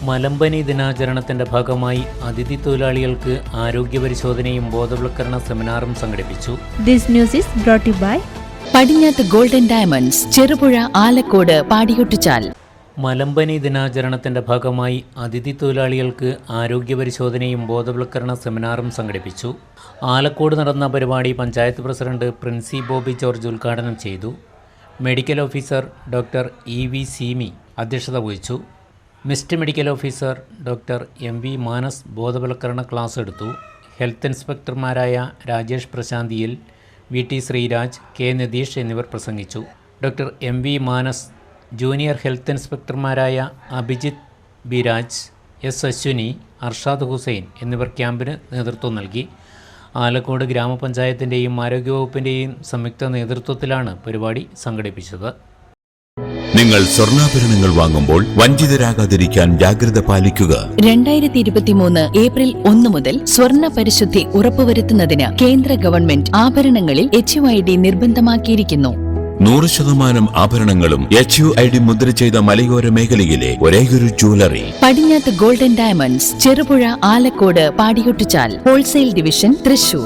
മലമ്പനി ദിനാചരണത്തിന്റെ ഭാഗമായി അതിഥി തൊഴിലാളികൾക്ക് ആരോഗ്യ പരിശോധനയും ബോധവൽക്കരണ സെമിനാറും സംഘടിപ്പിച്ചു. This news is brought you by Padinjattath golden diamonds, Cherupuzha, Alakode, Padiyotchal. മലമ്പനി ദിനാചരണത്തിന്റെ ഭാഗമായി അതിഥി തൊഴിലാളികൾക്ക് ആരോഗ്യ പരിശോധനയും ബോധവൽക്കരണ സെമിനാറും സംഘടിപ്പിച്ചു. ആലക്കോട് നടന്ന പരിപാടി പഞ്ചായത്ത് പ്രസിഡന്റ് പ്രിൻസി ബോബി ജോർജ് ഉദ്ഘാടനം ചെയ്തു. Medical officer doctor EV Seemi അധ്യക്ഷത വഹിച്ചു. മിസ്റ്റ് medical officer doctor MV Manas ബോധവൽക്കരണ ക്ലാസ് എടുത്തു. ഹെൽത്ത് ഇൻസ്പെക്ടർമാരായ രാജേഷ് പ്രശാന്തിയിൽ, VT ശ്രീരാജ്, K നിതീഷ് എന്നിവർ പ്രസംഗിച്ചു. Doctor MV Manas, junior health ഇൻസ്പെക്ടർമാരായ അഭിജിത്ത് ബിരാജ്, S അശ്വിനി, അർഷാദ് ഹുസൈൻ എന്നിവർ ക്യാമ്പിന് നേതൃത്വം നൽകി. ആലക്കോട് ഗ്രാമപഞ്ചായത്തിൻ്റെയും ആരോഗ്യവകുപ്പിൻ്റെയും സംയുക്ത നേതൃത്വത്തിലാണ് പരിപാടി സംഘടിപ്പിച്ചത്. നിങ്ങൾ സ്വർണ്ണാഭരണങ്ങൾ വാങ്ങുമ്പോൾ വഞ്ചിതരാകാതിരിക്കാൻ ജാഗ്രത പാലിക്കുക. 2023 ഏപ്രിൽ 1 മുതൽ സ്വർണ്ണ പരിശുദ്ധി ഉറപ്പുവരുത്തുന്നതിന് കേന്ദ്ര ഗവൺമെന്റ് ആഭരണങ്ങളിൽ HUID നിർബന്ധമാക്കിയിരിക്കുന്നു. 100% ആഭരണങ്ങളും HUID മുദ്ര ചെയ്ത മലയോര മേഖലയിലെ ഒരേയൊരു jewellery Padinjattath golden diamonds, Cherupuzha, Alakode, Padiyotchal. Wholesale division, Thrissur.